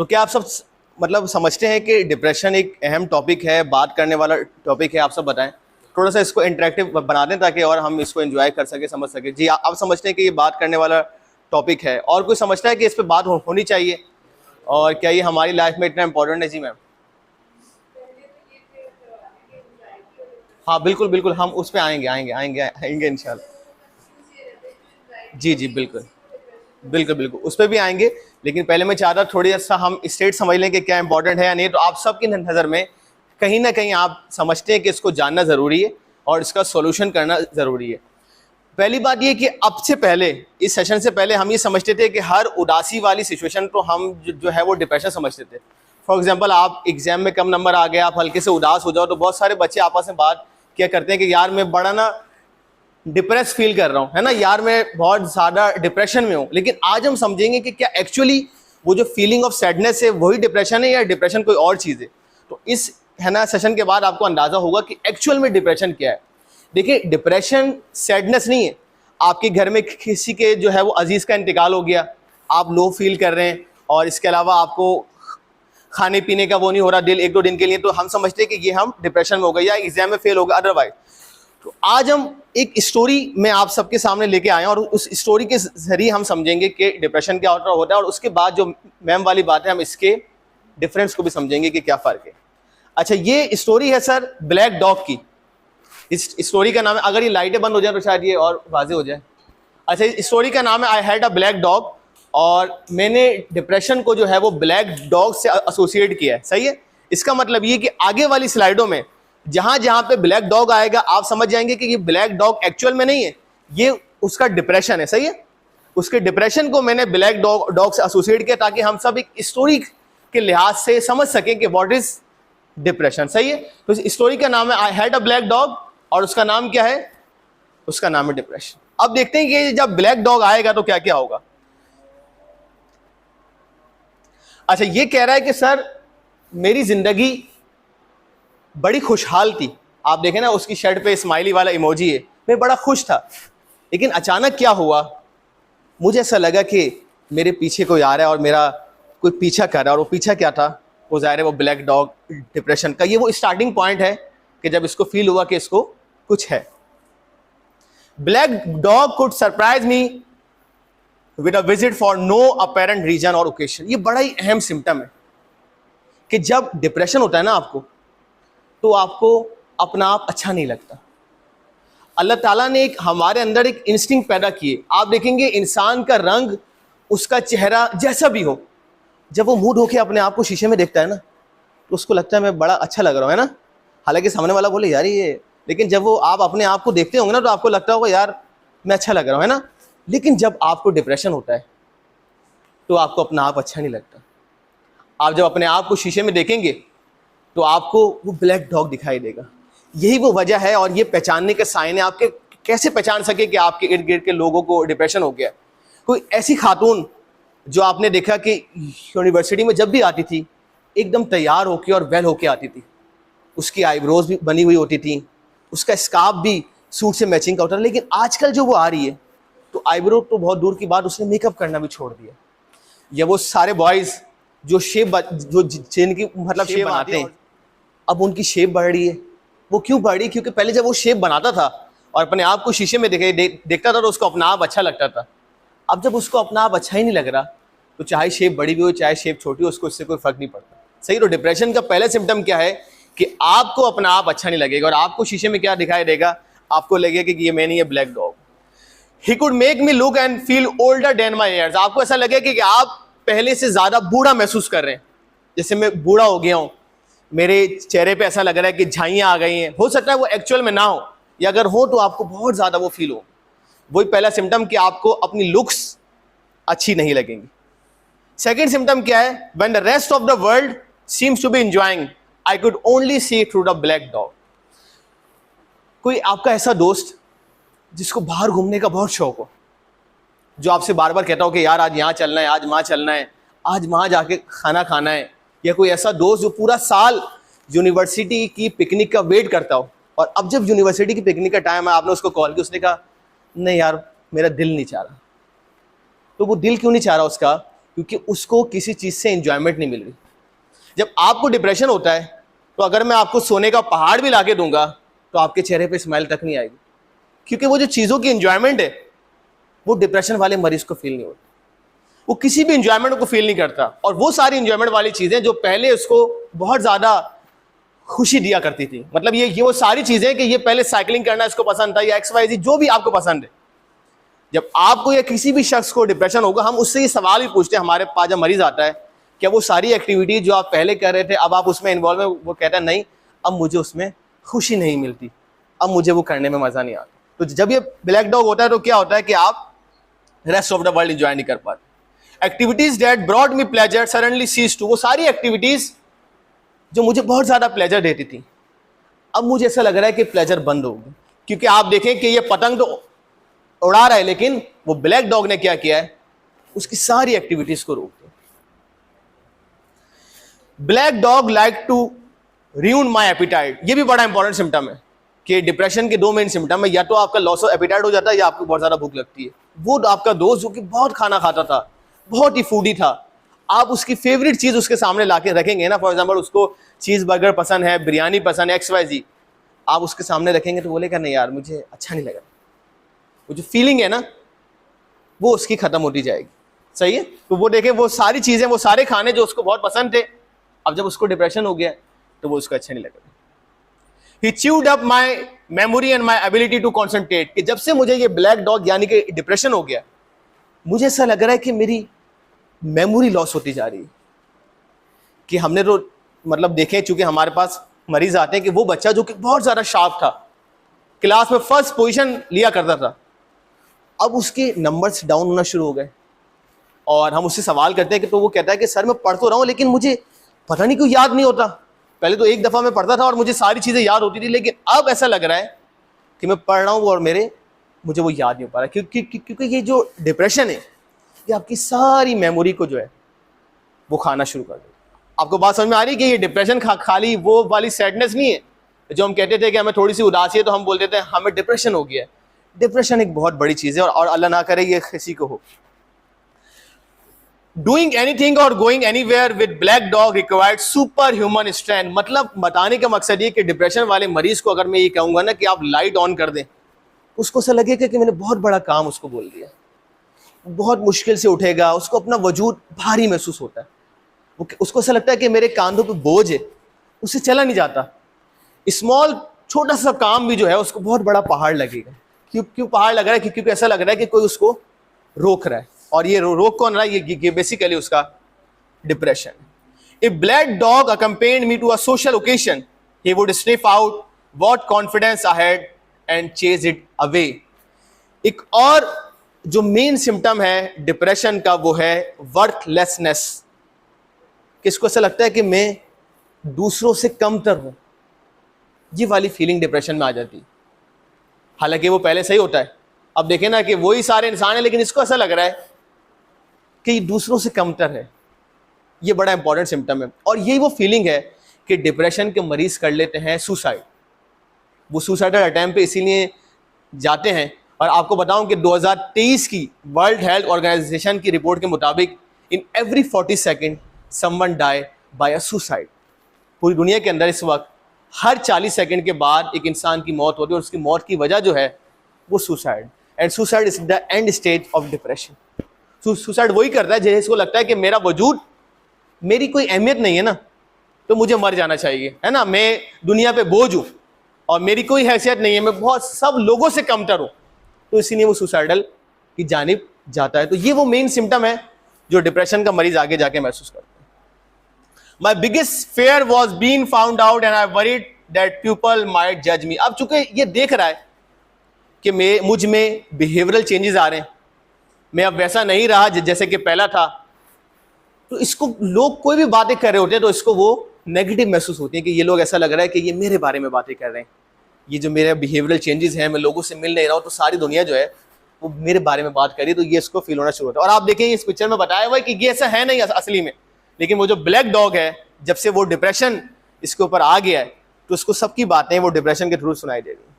तो क्या आप सब मतलब समझते हैं कि डिप्रेशन एक अहम टॉपिक है, बात करने वाला टॉपिक है? आप सब बताएं, थोड़ा सा इसको इंटरेक्टिव बना दें ताकि और हम इसको एंजॉय कर सके, समझ सके। जी आप समझते हैं कि ये बात करने वाला टॉपिक है, और कोई समझता है कि इस पर बात होनी चाहिए, और क्या ये हमारी लाइफ में इतना इंपॉर्टेंट है? जी मैम। हाँ बिल्कुल बिल्कुल, हम उस पर आएंगे आएंगे आएंगे आएंगे इंशाल्लाह। जी जी बिल्कुल बिल्कुल बिल्कुल, उस पर भी आएंगे। लेकिन पहले मैं चाहता थोड़ी सा हम स्टेट समझ लें कि क्या इंपॉर्टेंट है या नहीं। तो आप सबकी नज़र में कहीं ना कहीं आप समझते हैं कि इसको जानना ज़रूरी है और इसका सॉल्यूशन करना ज़रूरी है। पहली बात ये कि अब से पहले, इस सेशन से पहले हम ये समझते थे कि हर उदासी वाली सिचुएशन को हम जो है वो डिप्रेशन समझते थे। फॉर एग्जांपल, आप एग्जाम में कम नंबर आ गए, आप हल्के से उदास हो जाओ, तो बहुत सारे बच्चे आपस में बात क्या करते हैं कि यार मैं बड़ा ना डिप्रेस फील कर रहा हूँ, है ना, यार मैं बहुत ज़्यादा डिप्रेशन में हूँ। लेकिन आज हम समझेंगे कि क्या एक्चुअली वो जो फीलिंग ऑफ सैडनेस है वही डिप्रेशन है या डिप्रेशन कोई और चीज़ है। तो इस, है ना, सेशन के बाद आपको अंदाज़ा होगा कि एक्चुअल में डिप्रेशन क्या है। देखिए, डिप्रेशन सैडनेस नहीं है। आपके घर में किसी के जो है वो अजीज़ का इंतकाल हो गया, आप लो फील कर रहे हैं, और इसके अलावा आपको खाने पीने का वो नहीं हो रहा दिल एक दो दिन के लिए, तो हम समझते हैं कि ये हम डिप्रेशन में हो गए या एग्जाम में फेल हो गए अदरवाइज। तो आज हम एक स्टोरी में आप सबके सामने लेके आए हैं, और उस स्टोरी के जरिए हम समझेंगे कि डिप्रेशन क्या होता है, और उसके बाद जो मैम वाली बात है हम इसके डिफरेंस को भी समझेंगे कि क्या फ़र्क है। अच्छा, ये स्टोरी है सर ब्लैक डॉग की। इस स्टोरी का नाम है, अगर ये लाइटें बंद हो जाए तो शायद ये और वाजे हो जाए। अच्छा, इस स्टोरी का नाम है I had a black dog, और मैंने डिप्रेशन को जो है वो ब्लैक डॉग से एसोसिएट किया है। सही है। इसका मतलब ये कि आगे वाली स्लाइडों में जहां जहां पे ब्लैक डॉग आएगा आप समझ जाएंगे कि ये ब्लैक डॉग एक्चुअल में नहीं है, ये उसका डिप्रेशन है। सही है। उसके डिप्रेशन को मैंने ब्लैक डॉग से एसोसिएट किया ताकि हम सब एक स्टोरी के लिहाज से समझ सकें कि व्हाट इज डिप्रेशन। सही है। तो इस स्टोरी का नाम है I had a black dog, और उसका नाम क्या है? उसका नाम है डिप्रेशन। अब देखते हैं कि जब ब्लैक डॉग आएगा तो क्या क्या होगा। अच्छा, ये कह रहा है कि सर मेरी जिंदगी बड़ी खुशहाल थी। आप देखें ना, उसकी शर्ट पे स्माइली वाला इमोजी है, मैं बड़ा खुश था। लेकिन अचानक क्या हुआ, मुझे ऐसा लगा कि मेरे पीछे कोई आ रहा है और मेरा कोई पीछा कर रहा है। और वो पीछा क्या था? वो ज़ाहिर है वो ब्लैक डॉग डिप्रेशन का। ये वो स्टार्टिंग पॉइंट है कि जब इसको फील हुआ कि इसको कुछ है। Black dog could surprise me with a visit for no apparent reason और ओकेशन। ये बड़ा ही अहम सिम्टम है कि जब डिप्रेशन होता है ना आपको, तो आपको अपना आप अच्छा नहीं लगता। अल्लाह ताला ने एक हमारे अंदर एक इंस्टिंक्ट पैदा किए। आप देखेंगे इंसान का रंग, उसका चेहरा जैसा भी हो, जब वो मूड होके अपने आप को शीशे में देखता है ना, तो उसको लगता है मैं बड़ा अच्छा लग रहा हूँ, है ना। हालांकि सामने वाला बोले यार ये, लेकिन जब वो आप अपने आप को देखते होंगे ना, तो आपको लगता होगा यार मैं अच्छा लग रहा हूँ, है ना। लेकिन जब आपको डिप्रेशन होता है तो आपको अपना आप अच्छा नहीं लगता। आप जब अपने आप को शीशे में देखेंगे तो आपको वो ब्लैक डॉग दिखाई देगा। यही वो वजह है, और ये पहचानने के साइन है। आपके कैसे पहचान सके कि आपके इर्द गिर्द के लोगों को डिप्रेशन हो गया। कोई ऐसी खातून जो आपने देखा कि यूनिवर्सिटी में जब भी आती थी एकदम तैयार होके और वेल होके आती थी, उसकी आईब्रोज भी बनी हुई होती थी, उसका स्कार्फ भी सूट से मैचिंग का होता था। लेकिन आजकल जो वो आ रही है, तो आईब्रो तो बहुत दूर की बात, उसने मेकअप करना भी छोड़ दिया। या वो सारे बॉयज़ जो शेप, जो जिनकी मतलब शेप बनाते हैं, अब उनकी शेप बढ़ रही है। वो क्यों बढ़ रही है? क्योंकि पहले जब वो शेप बनाता था और अपने आप को शीशे में देखता था तो उसको अपना आप अच्छा लगता था। अब जब उसको अपना आप अच्छा ही नहीं लग रहा, तो चाहे शेप बड़ी भी हो चाहे शेप छोटी हो, उसको इससे कोई फर्क नहीं पड़ता। सही। तो डिप्रेशन का पहला सिम्टम क्या है कि आपको अपना आप अच्छा नहीं लगेगा, और आपको शीशे में क्या दिखाई देगा? आपको लगेगा कि ये मैं नहीं, है black dog. He could make me look and feel older than my years. आपको ऐसा लगेगा कि आप पहले से ज्यादा बूढ़ा महसूस कर रहे हैं, जैसे मैं बूढ़ा हो गया हूं, मेरे चेहरे पे ऐसा लग रहा है कि झाइयां आ गई हैं। हो सकता है वो एक्चुअल में ना हो, या अगर हो तो आपको बहुत ज्यादा वो फील हो। वही पहला सिम्टम कि आपको अपनी लुक्स अच्छी नहीं लगेंगी। सेकेंड सिम्टम क्या है? When the rest of the world seems to be enjoying, I could only see through the black dog. कोई आपका ऐसा दोस्त जिसको बाहर घूमने का बहुत शौक हो, जो आपसे बार बार कहता हो कि यार आज यहाँ चलना है, आज वहाँ चलना है, आज वहाँ जाके खाना खाना है। या कोई ऐसा दोस्त जो पूरा साल यूनिवर्सिटी की पिकनिक का वेट करता हो, और अब जब यूनिवर्सिटी की पिकनिक का टाइम है आपने उसको कॉल किया, उसने कहा नहीं यार मेरा दिल नहीं चाह रहा। तो वो दिल क्यों नहीं चाह रहा उसका? क्योंकि उसको किसी चीज़ से एंजॉयमेंट नहीं मिल रही। जब आपको डिप्रेशन होता है तो अगर मैं आपको सोने का पहाड़ भी ला के दूंगा तो आपके चेहरे पे स्माइल तक नहीं आएगी, क्योंकि वो जो चीज़ों की एंजॉयमेंट है वो डिप्रेशन वाले मरीज को फील नहीं होती। वो किसी भी एंजॉयमेंट को फील नहीं करता, और वो सारी एंजॉयमेंट वाली चीज़ें जो पहले उसको बहुत ज़्यादा खुशी दिया करती थी, मतलब ये वो सारी चीज़ें कि ये पहले साइकिलिंग करना इसको पसंद था, या XYZ जो भी आपको पसंद है। जब आपको या किसी भी शख्स को डिप्रेशन होगा, हम उससे ये सवाल भी पूछते हैं, हमारे पास जब मरीज आता है, क्या वो सारी एक्टिविटी जो आप पहले कर रहे थे अब आप उसमें इन्वॉल्व हैं? वो कहता है नहीं, अब मुझे उसमें खुशी नहीं मिलती, अब मुझे वो करने में मज़ा नहीं आता। तो जब ये ब्लैक डॉग होता है तो क्या होता है कि आप rest of the world enjoy नहीं कर पाते। Activities that brought me pleasure suddenly cease to, वो सारी एक्टिविटीज जो मुझे बहुत ज़्यादा प्लेजर देती थी, अब मुझे ऐसा लग रहा है कि प्लेजर बंद हो गई। क्योंकि आप देखें कि ये पतंग तो उड़ा रहा है, लेकिन वो ब्लैक डॉग ने क्या किया है, उसकी सारी एक्टिविटीज को रोक दिया। Black dog like to ruin my appetite, ये भी बड़ा इंपॉर्टेंट सिम्टम है कि डिप्रेशन के दो मेन सिम्टम है, या तो आपका लॉस ऑफ एपिटाइट हो जाता है या आपको बहुत ज़्यादा भूख लगती है। वो आपका दोस्त जो कि बहुत खाना खाता था, बहुत ही फूडी था, आप उसकी फेवरेट चीज़ उसके सामने ला के रखेंगे ना, फॉर एग्जाम्पल उसको चीज़ बर्गर पसंद है, बिरयानी पसंद है, XYZ, आप उसके सामने रखेंगे तो बोलेगा नहीं यार मुझे अच्छा नहीं लगा। वो जो फीलिंग है ना वो उसकी खत्म होती जाएगी। सही है? तो वो देखें वो सारी चीज़ें, वो सारे खाने जो उसको बहुत पसंद थे, अब जब उसको डिप्रेशन हो गया तो वो उसको अच्छा नहीं लगा। He chewed up my memory and my ability to concentrate, कि जब से मुझे ये ब्लैक डॉग यानी कि डिप्रेशन हो गया, मुझे ऐसा लग रहा है कि मेरी मेमोरी लॉस होती जा रही है। कि हमने तो मतलब देखें, चूंकि हमारे पास मरीज आते हैं कि वो बच्चा जो कि बहुत ज़्यादा शार्प था, क्लास में फर्स्ट पोजीशन लिया करता था, अब उसके नंबर्स डाउन होना शुरू हो गए, और हम उससे सवाल करते हैं कि तो वो कहता है कि सर मैं पढ़ तो रहा हूँ लेकिन मुझे पता नहीं क्यों याद नहीं होता। पहले तो एक दफ़ा मैं पढ़ता था और मुझे सारी चीज़ें याद होती थी, लेकिन अब ऐसा लग रहा है कि मैं पढ़ रहा हूँ और मुझे वो याद नहीं हो पा रहा, क्योंकि ये जो डिप्रेशन है ये आपकी सारी मेमोरी को जो है वो खाना शुरू कर देगा। आपको बात समझ में आ रही है कि ये डिप्रेशन खाली वो वाली सैडनेस नहीं है जो हम कहते थे कि हमें थोड़ी सी उदासी है तो हम बोलते थे हमें डिप्रेशन हो गया है। डिप्रेशन एक बहुत बड़ी चीज़ है, और अल्लाह ना करे ये किसी को हो। डूइंग एनीथिंग और going anywhere with black dog required super human strength, मतलब बताने का मकसद ये कि डिप्रेशन वाले मरीज को अगर मैं ये कहूँगा ना कि आप लाइट ऑन कर दें, उसको ऐसा लगेगा कि मैंने बहुत बड़ा काम उसको बोल दिया, बहुत मुश्किल से उठेगा, उसको अपना वजूद भारी महसूस होता है, उसको ऐसा लगता है कि मेरे कांधों पे बोझ है, उससे चला नहीं जाता। स्मॉल छोटा सा काम भी जो है उसको बहुत बड़ा पहाड़ लगेगा। क्यों पहाड़ लग रहा है? क्योंकि ऐसा लग रहा है कि कोई उसको रोक रहा है, और ये रोक कौन रहा है? ये बेसिकली उसका depression. If black dog accompanied me to a social occasion he would sniff out what confidence I had and chase it away. एक और जो मेन सिम्टम है डिप्रेशन का वो है वर्थलेसनेस। किसको ऐसा लगता है कि मैं दूसरों से कमतर हूं, ये वाली फीलिंग डिप्रेशन में आ जाती है। हालांकि वो पहले सही होता है, अब देखें ना कि वही सारे इंसान है, लेकिन इसको ऐसा लग रहा है कि दूसरों से कमतर है। ये बड़ा इंपॉर्टेंट सिम्टम है, और यही वो फीलिंग है कि डिप्रेशन के मरीज कर लेते हैं सुसाइड। वो सुसाइडल अटैम्प्ट पे इसीलिए जाते हैं। और आपको बताऊं कि 2023 की वर्ल्ड हेल्थ ऑर्गेनाइजेशन की रिपोर्ट के मुताबिक in every 40 second someone die by a suicide. पूरी दुनिया के अंदर इस वक्त हर 40 सेकंड के बाद एक इंसान की मौत होती है, और उसकी मौत की वजह जो है वो suicide. And suicide is the end stage of depression. Suicide वही करता है जिसको लगता है कि मेरा वजूद, मेरी कोई अहमियत नहीं है ना, तो मुझे मर जाना चाहिए, है ना, मैं दुनिया पे बोझ हूँ और मेरी कोई हैसियत नहीं है, मैं बहुत सब लोगों से कमतर हूँ, तो इसीलिए वो सुसाइडल की जानिब जाता है। तो ये वो मेन सिम्टम है जो डिप्रेशन का मरीज आगे जाके महसूस करता है। My biggest fear was being found out and I worried that people might judge me। अब चूंकि ये देख रहा है कि मुझ में बिहेवियरल चेंजेस आ रहे हैं, मैं अब वैसा नहीं रहा जैसे कि पहला था, तो इसको लोग कोई भी बातें कर रहे होते हैं तो इसको वो नेगेटिव महसूस होती है कि ये लोग ऐसा लग रहा है कि ये मेरे बारे में बातें कर रहे हैं, ये जो मेरे बिहेवियरल चेंजेस हैं, मैं लोगों से मिल नहीं रहा हूँ तो सारी दुनिया जो है वो मेरे बारे में बात कर रही है, तो ये इसको फील होना शुरू होता है। और आप देखें इस पिक्चर में बताया हुआ है कि ये ऐसा है नहीं असली में, लेकिन वो जो ब्लैक डॉग है, जब से वो डिप्रेशन इसके ऊपर आ गया है तो उसको सबकी बातें वो डिप्रेशन के थ्रू सुनाई दे रही।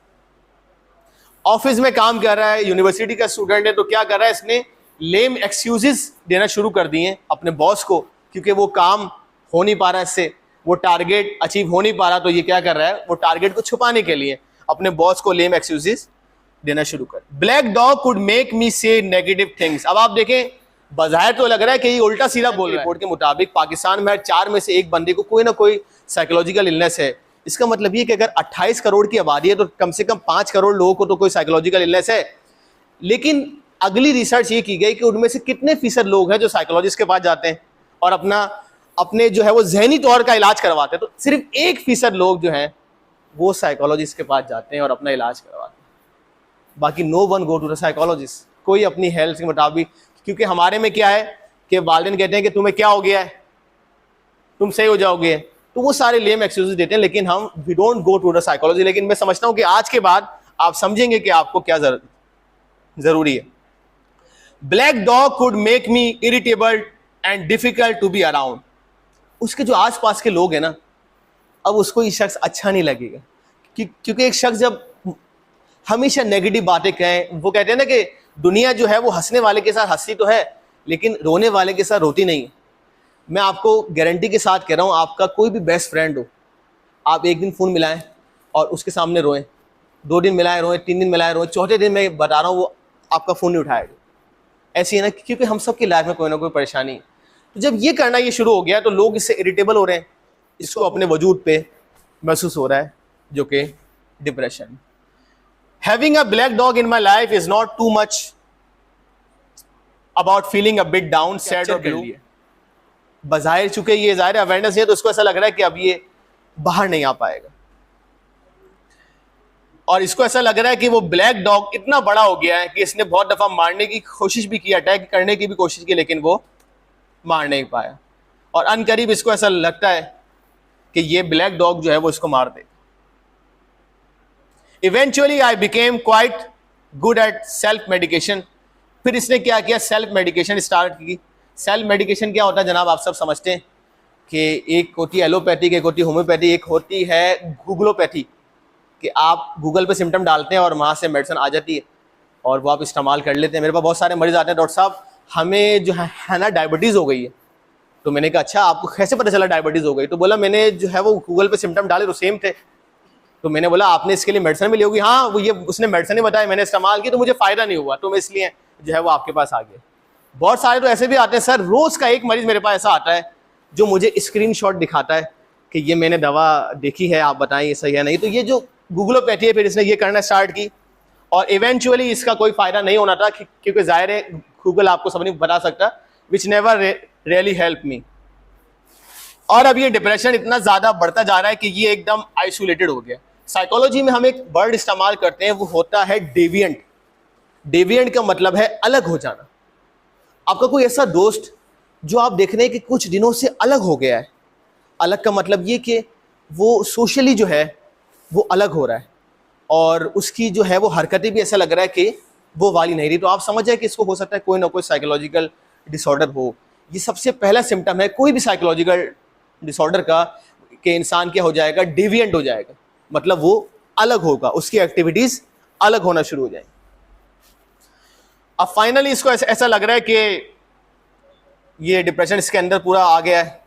ऑफिस में काम कर रहा है, यूनिवर्सिटी का स्टूडेंट है, तो क्या कर रहा है, इसने लेम एक्सक्यूजेस देना शुरू कर दिए अपने बॉस को, क्योंकि वो काम हो नहीं पा रहा, इससे वो टारगेट अचीव हो नहीं पा रहा, तो ये क्या कर रहा है, वो टारगेट को छुपाने के लिए अपने बॉस को लेम एक्सक्यूजेस देना शुरू कर। ब्लैक डॉग कुड मेक मी से नेगेटिव थिंग्स। अब आप देखें, बजाय तो लग रहा है कि ये उल्टा सीधा बोल रहा है। रिपोर्ट के मुताबिक पाकिस्तान में 4 में से 1 बंदे को कोई ना कोई साइकोलॉजिकल इलनेस है। इसका मतलब ये कि अगर 28 करोड़ की आबादी है तो कम से कम 5 करोड़ लोगों को तो कोई साइकोलॉजिकल इलनेस है। लेकिन अगली रिसर्च ये की गई कि उनमें से कितने फीसद लोग हैं जो साइकोलॉजिस्ट के पास जाते हैं और अपने जो है वो जहनी तौर का इलाज करवाते हैं। तो सिर्फ 1% लोग जो हैं वो साइकोलॉजिस्ट के पास जाते हैं और अपना इलाज करवाते हैं। बाकी no one go to the psychologist. कोई अपनी हेल्थ के मुताबिक, क्योंकि हमारे में क्या है कि वालिदैन कहते हैं कि तुम्हें क्या हो गया है, तुम सही हो जाओगे, तो वो सारे लेम एक्सक्यूजेस देते हैं, लेकिन हम we don't go to the psychology. लेकिन मैं समझता हूं कि आज के बाद आप समझेंगे कि आपको क्या जरूरी है। Black dog could make me irritable and difficult to be around. उसके जो आसपास के लोग हैं ना, अब उसको ये शख्स अच्छा नहीं लगेगा, क्योंकि एक शख्स जब हमेशा नेगेटिव बातें कहें, वो कहते हैं ना कि दुनिया जो है वो हंसने वाले के साथ हंसती तो है लेकिन रोने वाले के साथ रोती नहीं है। मैं आपको गारंटी के साथ कह रहा हूँ, आपका कोई भी बेस्ट फ्रेंड हो, आप एक दिन फ़ोन मिलाएं और उसके सामने रोएं, 2 दिन मिलाएं रोएं, 3 दिन मिलाएं रोएं, चौथे दिन मैं बता रहा हूँ वो आपका फ़ोन नहीं उठाएगा। ऐसी है ना, क्योंकि हम सब की लाइफ में कोई ना कोई परेशानी है। तो जब ये करना ये शुरू हो गया तो लोग इससे इरिटेबल हो रहे हैं, इसको अपने वजूद पे महसूस हो रहा है, जो कि depression. Having a black dog in my life is not too much about feeling a bit down, sad or blue. बज़ाहिर चूंकि ये ज़ाहिर अवेयरनेस है तो उसको ऐसा लग रहा है कि अब ये बाहर नहीं आ पाएगा, और इसको ऐसा लग रहा है कि वो ब्लैक डॉग इतना बड़ा हो गया है कि इसने बहुत दफ़ा मारने की कोशिश भी की, अटैक करने की भी कोशिश की, लेकिन वो मार नहीं पाया। और अनकरीब इसको ऐसा लगता है कि ये ब्लैक डॉग जो है वो इसको मार देगा। Eventually I became quite good at self medication. फिर इसने क्या किया, सेल्फ मेडिकेशन स्टार्ट की। सेल्फ मेडिकेशन क्या होता है जनाब, आप सब समझते हैं कि एक होती है एलोपैथिक, एक होती है होम्योपैथी, एक होती है गूगलोपैथी, कि आप गूगल पे सिम्टम डालते हैं और वहाँ से मेडिसिन आ जाती है और वो आप इस्तेमाल कर लेते हैं। मेरे पास बहुत सारे मरीज आते हैं, डॉक्टर साहब हमें जो है ना डायबिटीज़ हो गई है। तो मैंने कहा अच्छा आपको कैसे पता चला डायबिटीज़ हो गई? तो बोला मैंने जो है वो गूगल पे सिम्टम डाले तो सेम थे। तो मैंने बोला आपने इसके लिए मेडिसिन भी ली होगी? हाँ, वो ये उसने मेडिसिन ही बताया, मैंने इस्तेमाल की तो मुझे फ़ायदा नहीं हुआ, तो मैं इसलिए जो है वो आपके पास आ गया। बहुत सारे तो ऐसे भी आते हैं सर, रोज़ का एक मरीज़ मेरे पास ऐसा आता है जो मुझे स्क्रीनशॉट दिखाता है कि ये मैंने दवा देखी है, आप बताएं ये सही है नहीं। तो ये जो गूगलोपैथी है फिर इसने ये करना स्टार्ट की और इवेंचुअली इसका कोई फ़ायदा नहीं होना था, क्योंकि ज़ाहिर है गूगल आपको सब नहीं बता सकता, which never really help me. और अब ये डिप्रेशन इतना ज़्यादा बढ़ता जा रहा है कि ये एकदम आइसोलेटेड हो गया। साइकोलॉजी में हम एक वर्ड इस्तेमाल करते हैं, वो होता है डेविएंट। डेविएंट का मतलब है अलग हो जाना। आपका कोई ऐसा दोस्त जो आप देख रहे हैं कि कुछ दिनों से अलग हो गया है। अलग का मतलब ये कि वो सोशली जो है वो अलग हो रहा है और उसकी जो है वो हरकतें भी ऐसा लग रहा है कि वो वाली नहीं रही। तो आप समझ जाए कि इसको हो सकता है कोई ना कोई साइकोलॉजिकल डिसऑर्डर हो। ये सबसे पहला सिम्टम है कोई भी साइकोलॉजिकल डिसऑर्डर का, कि इंसान क्या हो जाएगा, डेविएंट हो जाएगा, मतलब वो अलग होगा, उसकी एक्टिविटीज अलग होना शुरू हो जाएंगी। अब फाइनली इसको ऐसा लग रहा है कि ये डिप्रेशन इसके अंदर पूरा आ गया है।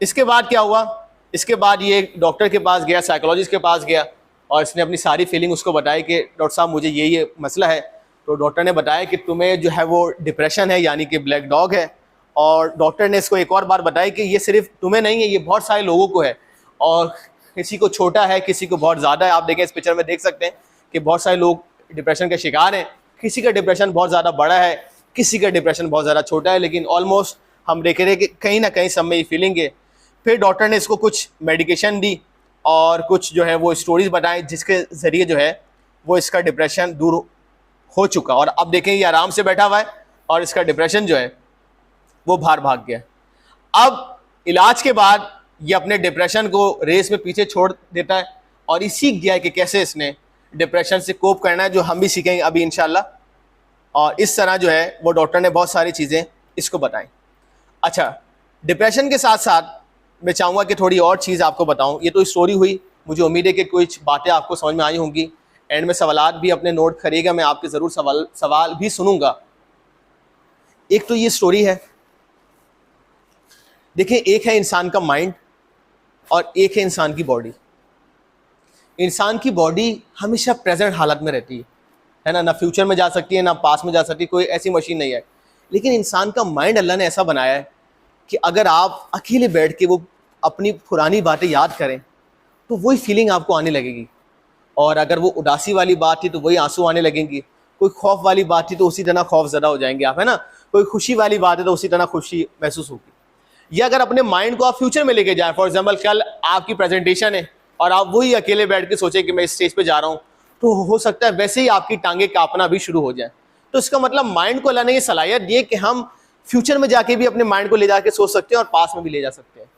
इसके बाद क्या हुआ, इसके बाद ये डॉक्टर के पास गया, साइकोलॉजिस्ट के पास गया और इसने अपनी सारी फीलिंग उसको बताई कि डॉक्टर साहब मुझे ये मसला है। तो डॉक्टर ने बताया कि तुम्हें जो है वो डिप्रेशन है, यानी कि ब्लैक डॉग है। और डॉक्टर ने इसको एक और बात बताई कि ये सिर्फ तुम्हें नहीं है, ये बहुत सारे लोगों को है और किसी को छोटा है, किसी को बहुत ज़्यादा है। आप देखें इस पिक्चर में देख सकते हैं कि बहुत सारे लोग डिप्रेशन के शिकार हैं। किसी का डिप्रेशन बहुत ज़्यादा बड़ा है, किसी का डिप्रेशन बहुत ज़्यादा छोटा है, लेकिन ऑलमोस्ट हम देख रहे हैं कि कहीं ना कहीं सब में ये फीलिंग है। फिर डॉक्टर ने इसको कुछ मेडिकेशन दी और कुछ जो है वो स्टोरीज बताएं जिसके ज़रिए जो है वो इसका डिप्रेशन दूर हो चुका। और अब देखें ये आराम से बैठा हुआ है और इसका डिप्रेशन जो है वो बाहर भाग गया। अब इलाज के बाद ये अपने डिप्रेशन को रेस में पीछे छोड़ देता है और ये सीख गया है कि कैसे इसने डिप्रेशन से कोप करना है, जो हम भी सीखेंगे अभी इंशाल्लाह। और इस तरह जो है वो डॉक्टर ने बहुत सारी चीज़ें इसको बताई। अच्छा, डिप्रेशन के साथ साथ मैं चाहूँगा कि थोड़ी और चीज़ आपको बताऊँ। ये तो स्टोरी हुई, मुझे उम्मीद है कि कुछ बातें आपको समझ में आई होंगी। एंड में सवालात भी अपने नोट करिएगा, मैं आपके ज़रूर सवाल भी सुनूंगा। एक तो ये स्टोरी है, देखिए एक है इंसान का माइंड और एक है इंसान की बॉडी। इंसान की बॉडी हमेशा प्रेजेंट हालत में रहती है ना, ना फ्यूचर में जा सकती है ना पास में जा सकती है, कोई ऐसी मशीन नहीं है। लेकिन इंसान का माइंड अल्लाह ने ऐसा बनाया है कि अगर आप अकेले बैठ के वो अपनी पुरानी बातें याद करें तो वही फीलिंग आपको आने लगेगी। और अगर वो उदासी वाली बात थी तो वही आंसू आने लगेंगी, कोई खौफ वाली बात थी तो उसी तरह खौफ ज़दा हो जाएंगे आप, है ना, कोई खुशी वाली बात है तो उसी तरह खुशी महसूस होगी। या अगर अपने माइंड को आप फ्यूचर में लेके जाएं, फॉर एग्जाम्पल कल आपकी प्रेजेंटेशन है और आप वही अकेले बैठ के सोचें कि मैं इस स्टेज पे जा रहा हूँ, तो हो सकता है वैसे ही आपकी टांगे कांपना भी शुरू हो जाए। तो इसका मतलब माइंड को अल्लाह ने ये सलाहियत दी है कि हम फ्यूचर में जाके भी अपने माइंड को ले जाके सोच सकते हैं और पास में भी ले जा सकते हैं।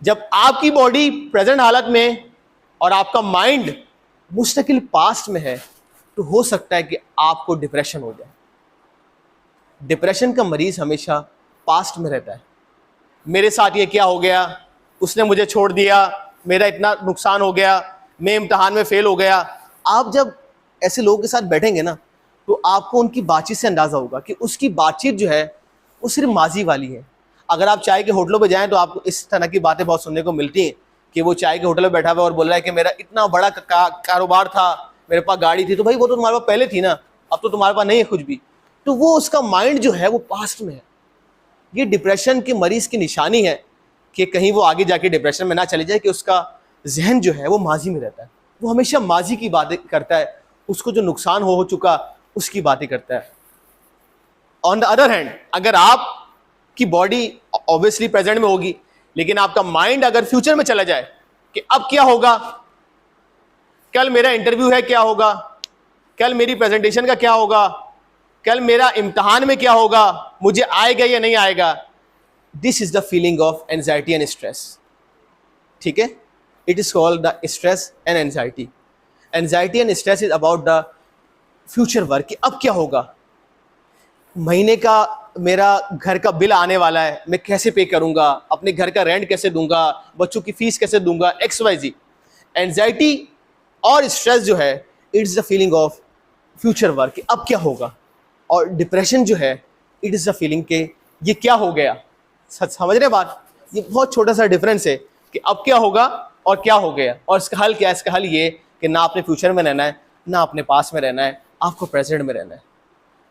जब आपकी बॉडी प्रेजेंट हालत में और आपका माइंड मुस्तकिल पास्ट में है तो हो सकता है कि आपको डिप्रेशन हो जाए। डिप्रेशन का मरीज हमेशा पास्ट में रहता है, मेरे साथ ये क्या हो गया, उसने मुझे छोड़ दिया, मेरा इतना नुकसान हो गया, मैं इम्तिहान में फेल हो गया। आप जब ऐसे लोगों के साथ बैठेंगे ना तो आपको उनकी बातचीत से अंदाज़ा होगा कि उसकी बातचीत जो है वो सिर्फ माजी वाली है। अगर आप चाय के होटलों पे जाएं तो आपको इस तरह की बातें बहुत सुनने को मिलती हैं कि वो चाय के होटल में बैठा हुआ और बोल रहा है कि मेरा इतना बड़ा कारोबार था, मेरे पास गाड़ी थी, तो भाई वो तो तुम्हारे पास पहले थी ना, अब तो तुम्हारे पास नहीं है कुछ भी। तो वो उसका माइंड जो है वो पास्ट में है। ये डिप्रेशन के मरीज की निशानी है कि कहीं वो आगे जाके डिप्रेशन में ना चले जाए कि उसका जहन जो है वो माजी में रहता है, वो हमेशा माजी की बातें करता है, उसको जो नुकसान हो चुका उसकी बातें करता है। ऑन द अदर हैंड अगर आपकी बॉडी ऑब्वियसली प्रेजेंट में होगी लेकिन आपका माइंड अगर फ्यूचर में चला जाए कि अब क्या होगा, कल मेरा इंटरव्यू है क्या होगा, कल मेरी प्रेजेंटेशन का क्या होगा, कल मेरा इम्तिहान में क्या होगा, मुझे आएगा या नहीं आएगा, this is the feeling of anxiety and stress. ठीक है, it is called the stress and anxiety. Anxiety and stress is about the future work कि अब क्या होगा, महीने का मेरा घर का बिल आने वाला है, मैं कैसे पे करूंगा, अपने घर का रेंट कैसे दूंगा, बच्चों की फीस कैसे दूंगा, XYZ। एंजाइटी और स्ट्रेस जो है it is the feeling of future work कि अब क्या होगा, और डिप्रेशन जो है इट इज़ द फीलिंग के ये क्या हो गया। सच समझ रहे बात, ये बहुत छोटा सा डिफरेंस है कि अब क्या होगा और क्या हो गया। और इसका हल क्या है, इसका हल ये कि ना अपने फ्यूचर में रहना है ना अपने पास में रहना है, आपको प्रेजेंट में रहना है।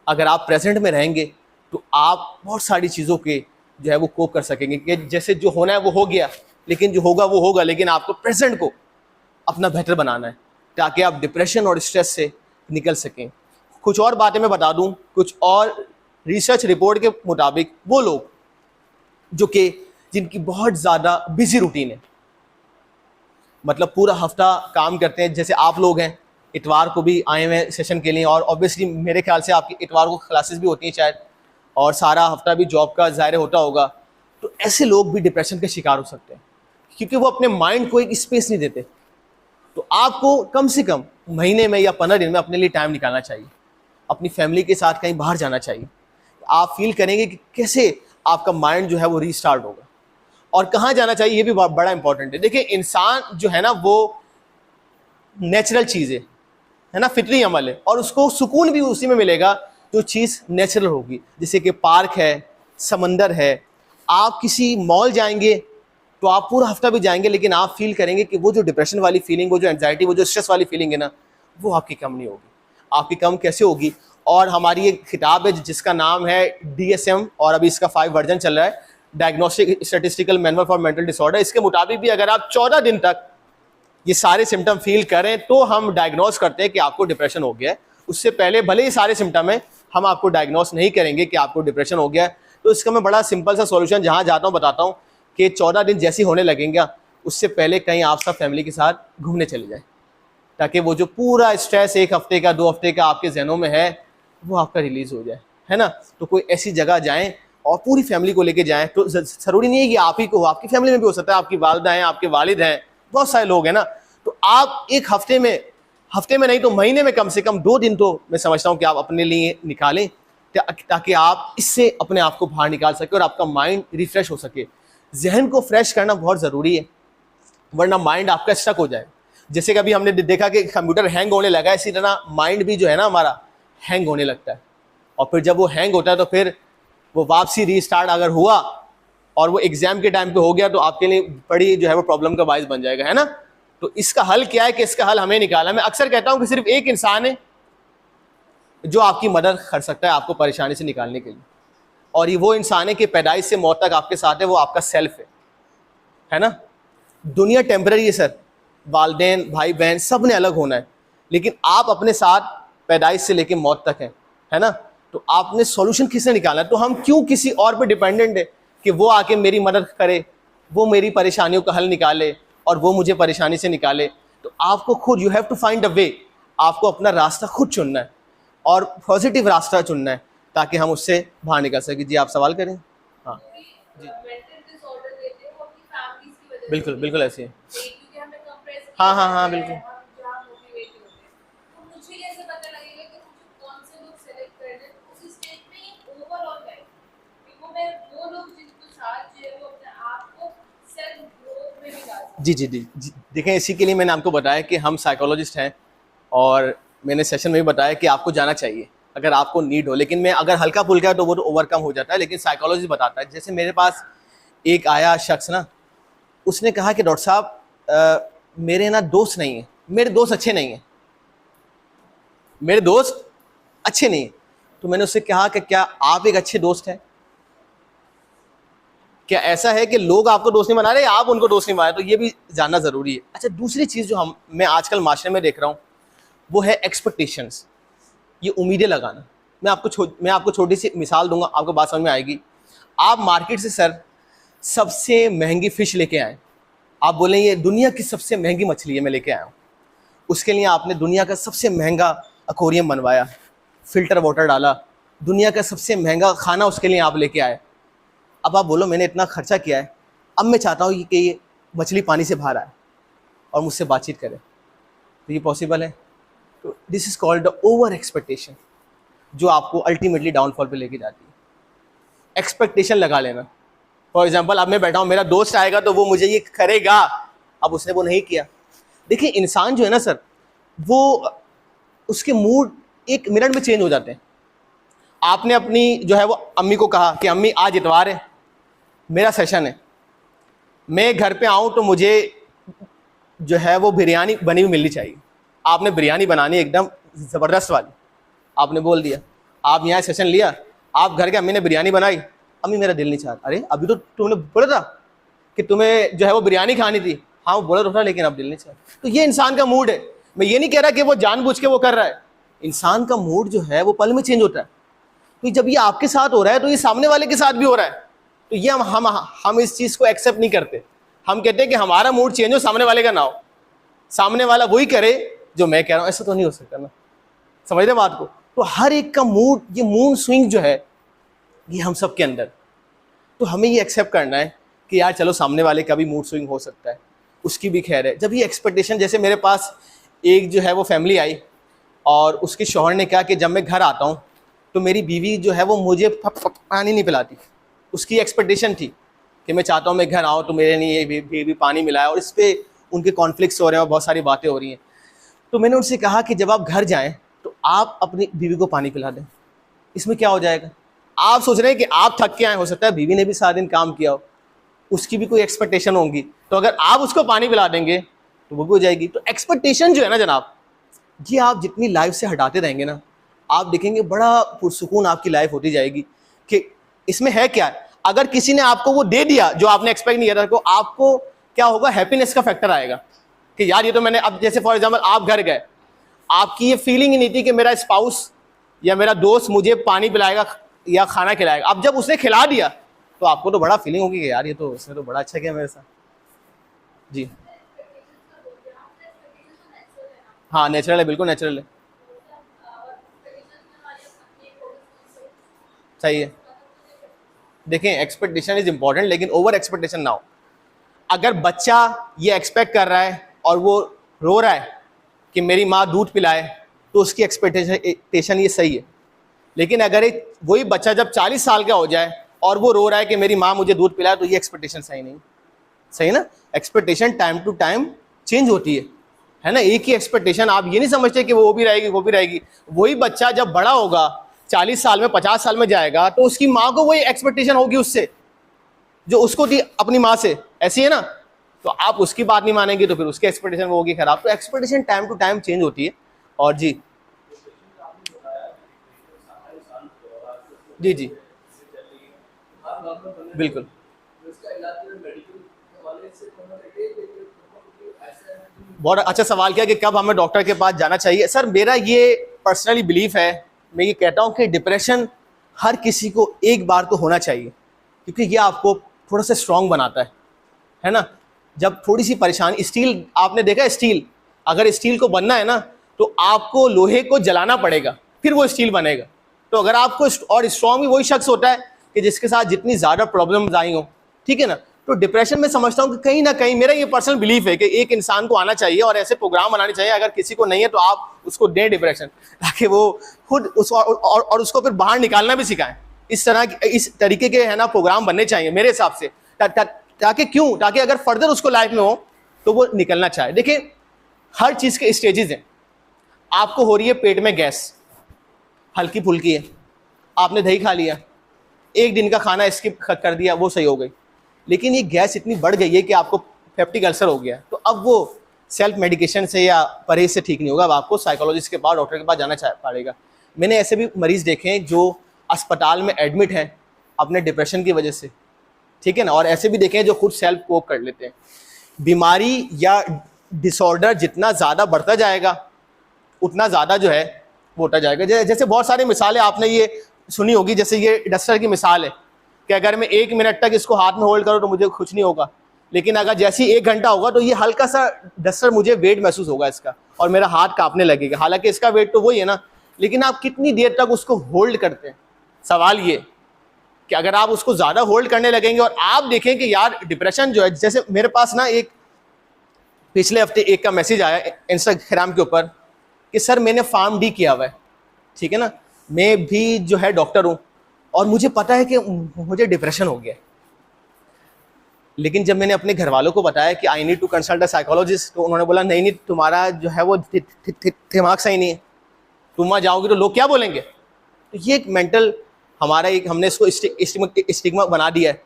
अगर आप प्रेजेंट में रहेंगे तो आप बहुत सारी चीज़ों के जो है वो कोप कर सकेंगे कि जैसे जो होना है वो हो गया, लेकिन जो होगा वो होगा, लेकिन आपको प्रेजेंट को अपना बेहतर बनाना है ताकि आप डिप्रेशन और स्ट्रेस से निकल सकें। कुछ और बातें मैं बता दूं, कुछ और रिसर्च रिपोर्ट के मुताबिक वो लोग जो कि जिनकी बहुत ज़्यादा बिजी रूटीन है, मतलब पूरा हफ्ता काम करते हैं, जैसे आप लोग हैं, इतवार को भी आए हुए हैं सेशन के लिए, और ऑब्वियसली मेरे ख्याल से आपकी इतवार को क्लासेस भी होती हैं शायद, और सारा हफ्ता भी जॉब का ज़ाहिर होता होगा, तो ऐसे लोग भी डिप्रेशन के शिकार हो सकते हैं क्योंकि वो अपने माइंड को एक स्पेस नहीं देते। तो आपको कम से कम महीने में या 15 दिन में अपने लिए टाइम निकालना चाहिए, अपनी फैमिली के साथ कहीं बाहर जाना चाहिए। आप फील करेंगे कि कैसे आपका माइंड जो है वो रीस्टार्ट होगा। और कहाँ जाना चाहिए ये भी बड़ा इंपॉर्टेंट है। देखिए इंसान जो है ना वो नेचुरल चीज़ है ना, फितरी अमल है, और उसको सुकून भी उसी में मिलेगा जो चीज़ नेचुरल होगी। जैसे कि पार्क है, समंदर है, आप किसी मॉल जाएंगे तो आप पूरा हफ्ता भी जाएंगे लेकिन आप फील करेंगे कि वो जो डिप्रेशन वाली फीलिंग, वो जो एंजाइटी, वो जो स्ट्रेस वाली फीलिंग है ना, वो आपकी कम नहीं होगी। आपकी कम कैसे होगी? और हमारी एक किताब है जिसका नाम है DSM, और अभी इसका 5 वर्जन चल रहा है, diagnostic statistical manual for mental disorder. इसके मुताबिक भी अगर आप 14 दिन तक ये सारे सिम्टम फील करें तो हम डायग्नोस करते हैं कि आपको डिप्रेशन हो गया है। उससे पहले भले ही सारे सिम्टम है, हम आपको डायग्नोस नहीं करेंगे कि आपको डिप्रेशन हो गया है। तो इसका मैं बड़ा सिंपल सा सॉल्यूशन जहाँ जाता हूँ बताता हूँ कि 14 दिन जैसे होने लगेंगे उससे पहले कहीं आप सब फैमिली के साथ घूमने चले जाएं, ताकि वो जो पूरा स्ट्रेस 1 हफ्ते का 2 हफ्ते का आपके जहनों में है वो आपका रिलीज़ हो जाए, है ना। तो कोई ऐसी जगह जाएं और पूरी फैमिली को लेके जाएं। तो ज़रूरी नहीं है कि आप ही को हो, आपकी फैमिली में भी हो सकता है, आपकी वालदा हैं, आपके वालिद हैं, बहुत सारे लोग हैं ना। तो आप एक हफ्ते में नहीं तो महीने में कम से कम 2 दिन तो मैं समझता हूँ कि आप अपने लिए निकालें ताकि आप इससे अपने आप को बाहर निकाल सकें और आपका माइंड रिफ्रेश हो सके। जहन को फ्रेश करना बहुत ज़रूरी है, वरना माइंड आपका स्टक हो जाए। जैसे कभी हमने देखा कि कंप्यूटर हैंग होने लगा, इसी तरह माइंड भी जो है ना हमारा हैंग होने लगता है, और फिर जब वो हैंग होता है तो फिर वो वापसी रीस्टार्ट अगर हुआ और वो एग्जाम के टाइम पे हो गया तो आपके लिए बड़ी जो है वो प्रॉब्लम का बायस बन जाएगा, है ना। तो इसका हल क्या है कि इसका हल हमें निकालना। मैं अक्सर कहता हूं कि सिर्फ एक इंसान है जो आपकी मदद कर सकता है आपको परेशानी से निकालने के लिए, और ये वो इंसान है कि पैदाइश से मौत तक आपके साथ है, वो आपका सेल्फ है ना। दुनिया टेम्पररी है सर, वालदेन भाई बहन सब ने अलग होना है, लेकिन आप अपने साथ पैदाइश से लेकर मौत तक है ना। तो आपने सॉल्यूशन किससे निकालना है। तो हम क्यों किसी और पे डिपेंडेंट है कि वो आके मेरी मदद करे, वो मेरी परेशानियों का हल निकाले और वो मुझे परेशानी से निकाले। तो आपको खुद, you have to find a way, आपको अपना रास्ता खुद चुनना है और पॉजिटिव रास्ता चुनना है ताकि हम उससे बाहर निकल सकें। जी आप सवाल करें। हाँ जी बिल्कुल बिल्कुल ऐसे है। हाँ हाँ हाँ बिल्कुल। जी जी जी जी देखें, इसी के लिए मैंने आपको बताया कि हम साइकोलॉजिस्ट हैं और मैंने सेशन में भी बताया कि आपको जाना चाहिए अगर आपको नीड हो, लेकिन मैं अगर हल्का फुल्का है तो वो तो ओवरकम हो जाता है, लेकिन साइकोलॉजिस्ट बताता है। जैसे मेरे पास एक आया शख्स ना, उसने कहा कि डॉक्टर साहब मेरे ना दोस्त नहीं है, मेरे दोस्त अच्छे नहीं हैं, मेरे दोस्त अच्छे नहीं हैं। तो मैंने उससे कहा कि क्या आप एक अच्छे दोस्त हैं? क्या ऐसा है कि लोग आपको दोस्त नहीं बना रहे, आप उनको दोस्त नहीं बना रहे? तो ये भी जानना ज़रूरी है। अच्छा, दूसरी चीज़ जो मैं आजकल माशरे में देख रहा हूँ वो है एक्सपेक्टेशंस, ये उम्मीदें लगाना। मैं आपको छोटी सी मिसाल दूंगा, आपको बात समझ में आएगी। आप मार्केट से सर सबसे महंगी फ़िश लेके आए, आप बोलें ये दुनिया की सबसे महंगी मछली है मैं लेके आया हूँ। उसके लिए आपने दुनिया का सबसे महंगा एक्वेरियम बनवाया, फ़िल्टर वाटर डाला, दुनिया का सबसे महंगा खाना उसके लिए आप लेके आए। अब आप बोलो मैंने इतना खर्चा किया है, अब मैं चाहता हूँ कि ये मछली पानी से बाहर आए और मुझसे बातचीत करे, तो ये पॉसिबल है? तो this is called the over expectation, जो आपको अल्टीमेटली डाउनफॉल पे लेके जाती है। एक्सपेक्टेशन लगा लेना। फॉर एग्जाम्पल, अब मैं बैठा हूँ, मेरा दोस्त आएगा तो वो मुझे ये करेगा, अब उसने वो नहीं किया। देखिए इंसान जो है ना सर, वो उसके मूड एक मिनट में चेंज हो जाते हैं। आपने अपनी जो है वो अम्मी को कहा कि अम्मी आज इतवार है, मेरा सेशन है, मैं घर पे आऊँ तो मुझे जो है वो बिरयानी बनी हुई मिलनी चाहिए। आपने बिरयानी बनानी एकदम ज़बरदस्त वाली, आपने बोल दिया, आप यहाँ सेशन लिया, आप घर के, अम्मी ने बिरयानी बनाई, अम्मी मेरा दिल नहीं चाहता। अरे अभी तो तुमने बोला था कि तुम्हें जो है वो बिरयानी खानी थी। हाँ वो बोला तो था, लेकिन अब दिल नहीं चाहता। तो ये इंसान का मूड है। मैं ये नहीं कह रहा कि वो जानबूझ के वो कर रहा है, इंसान का मूड जो है वो पल में चेंज होता है। तो जब ये आपके साथ हो रहा है तो ये सामने वाले के साथ भी हो रहा है। तो ये हम इस चीज़ को एक्सेप्ट नहीं करते। हम कहते हैं कि हमारा मूड चेंज हो, सामने वाले का ना हो, सामने वाला वही करे जो मैं कह रहा हूँ। ऐसा तो नहीं हो सकता ना, समझ रहे बात को। तो हर एक का मूड, ये मूड स्विंग जो है ये हम सब के अंदर, तो हमें ये एक्सेप्ट करना है कि यार चलो सामने वाले का भी मूड स्विंग हो सकता है, उसकी भी खैर है। जब ये एक्सपेक्टेशन, जैसे मेरे पास एक जो है वो फैमिली आई और उसके शौहर ने कहा कि जब मैं घर आता हूँ तो मेरी बीवी जो है वो मुझे पानी नहीं पिलाती। उसकी एक्सपेक्टेशन थी कि मैं चाहता हूँ मैं घर आऊँ तो मेरे लिए बेबी पानी मिलाए, और इस पर उनके कॉन्फ्लिक्ट्स हो रहे हैं और बहुत सारी बातें हो रही हैं। तो मैंने उनसे कहा कि जब आप घर जाएं तो आप अपनी बीवी को पानी पिला दें, इसमें क्या हो जाएगा। आप सोच रहे हैं कि आप थक के आए, हो सकता है बीवी ने भी सारा दिन काम किया हो, उसकी भी कोई एक्सपेक्टेशन होंगी, तो अगर आप उसको पानी पिला देंगे तो वो भी हो जाएगी। तो एक्सपेक्टेशन जो है ना जनाब, ये आप जितनी लाइफ से हटाते रहेंगे ना, आप देखेंगे बड़ा पुरसुकून आपकी लाइफ होती जाएगी। कि इसमें है क्या, अगर किसी ने आपको वो दे दिया जो आपने एक्सपेक्ट नहीं किया था, तो आपको क्या होगा, हैप्पीनेस का फैक्टर आएगा कि यार ये तो मैंने, अब जैसे फॉर एग्जांपल आप घर गए, आपकी ये फीलिंग ही नहीं थी कि मेरा स्पाउस या मेरा दोस्त मुझे पानी पिलाएगा या खाना खिलाएगा। अब जब उसने खिला दिया तो आपको तो बड़ा फीलिंग होगी कि यार ये तो उसने तो बड़ा अच्छा किया मेरे साथ। जी हाँ, नेचुरल है, बिल्कुल नेचुरल है, सही है। देखें एक्सपेक्टेशन इज इंपॉर्टेंट, लेकिन ओवर एक्सपेक्टेशन ना हो। अगर बच्चा ये एक्सपेक्ट कर रहा है और वो रो रहा है कि मेरी माँ दूध पिलाए, तो उसकी एक्सपेक्टेशन ये सही है। लेकिन अगर वही बच्चा जब 40 साल का हो जाए और वो रो रहा है कि मेरी माँ मुझे दूध पिलाए, तो ये एक्सपेक्टेशन सही नहीं, सही ना। Expectation time to time change होती है ना। एक ही एक्सपेक्टेशन आप ये नहीं समझते कि वो भी रहेगी वो भी रहेगी। वही बच्चा जब बड़ा होगा, 40 साल में 50 साल में जाएगा तो उसकी माँ को वही एक्सपेक्टेशन होगी उससे जो उसको थी अपनी माँ से, ऐसी है ना। तो आप उसकी बात नहीं मानेंगे तो फिर उसकी एक्सपेक्टेशन वो होगी खराब। तो expectation time to time change होती है। और जी जी जी बिल्कुल। बहुत अच्छा सवाल किया कि कब हमें डॉक्टर के पास जाना चाहिए। सर मेरा ये पर्सनली बिलीफ है, मैं ये कहता हूँ कि डिप्रेशन हर किसी को एक बार तो होना चाहिए, क्योंकि ये आपको थोड़ा सा स्ट्रांग बनाता है ना। जब थोड़ी सी परेशानी, स्टील आपने देखा है, स्टील अगर स्टील को बनना है ना तो आपको लोहे को जलाना पड़ेगा फिर वो स्टील बनेगा। तो अगर आपको, और स्ट्रांग भी वही शख्स होता है कि जिसके साथ जितनी ज़्यादा प्रॉब्लम्स आई हो, ठीक है ना। तो डिप्रेशन में समझता हूँ कि कहीं ना कहीं, मेरा ये पर्सनल बिलीफ है कि एक इंसान को आना चाहिए और ऐसे प्रोग्राम बनाने चाहिए, अगर किसी को नहीं है तो आप उसको दें डिप्रेशन, ताकि वो खुद उस और उसको फिर बाहर निकालना भी सिखाएं। इस तरीके के है ना प्रोग्राम बनने चाहिए मेरे हिसाब से, ताकि क्यों, ताकि अगर फर्दर उसको लाइफ में हो तो वो निकलना चाहे। देखिए हर चीज़ के स्टेजेस हैं। आपको हो रही है पेट में गैस, हल्की फुल्की है, आपने दही खा लिया, एक दिन का खाना स्किप कर दिया, वो सही हो गई। लेकिन ये गैस इतनी बढ़ गई है कि आपको पेप्टिक अल्सर हो गया, तो अब वो सेल्फ मेडिकेशन से या परहेज से ठीक नहीं होगा, अब आपको साइकोलॉजिस्ट के पास, डॉक्टर के पास जाना पड़ेगा। मैंने ऐसे भी मरीज़ देखे हैं जो अस्पताल में एडमिट हैं अपने डिप्रेशन की वजह से, ठीक है ना। और ऐसे भी देखे हैं जो खुद सेल्फ कोप कर लेते हैं। बीमारी या डिसऑर्डर जितना ज़्यादा बढ़ता जाएगा उतना ज़्यादा जो है वो होता जाएगा। जैसे बहुत सारी मिसालें आपने ये सुनी होगी, जैसे ये डस्टर की मिसाल है कि अगर मैं 1 मिनट तक इसको हाथ में होल्ड करूँ तो मुझे कुछ नहीं होगा, लेकिन अगर जैसे ही 1 घंटा होगा तो ये हल्का सा डस्टर, मुझे वेट महसूस होगा इसका और मेरा हाथ कांपने लगेगा। हालांकि इसका वेट तो वही है ना, लेकिन आप कितनी देर तक उसको होल्ड करते हैं। सवाल ये कि अगर आप उसको ज़्यादा होल्ड करने लगेंगे, और आप देखें कि यार डिप्रेशन जो है, जैसे मेरे पास ना एक पिछले हफ्ते एक का मैसेज आया इंस्टाग्राम के ऊपर कि सर मैंने फार्म डी किया हुआ है, ठीक है ना, मैं भी जो है डॉक्टर हूँ और मुझे पता है कि मुझे डिप्रेशन हो गया है। लेकिन जब मैंने अपने घर वालों को बताया कि I need to consult a psychologist, तो उन्होंने बोला नहीं तुम्हारा जो है वो दिमाग सही नहीं है, तुम वहाँ जाओगे तो लोग क्या बोलेंगे। तो ये एक मेंटल हमारा एक, हमने इसको स्टिग्मा बना दिया है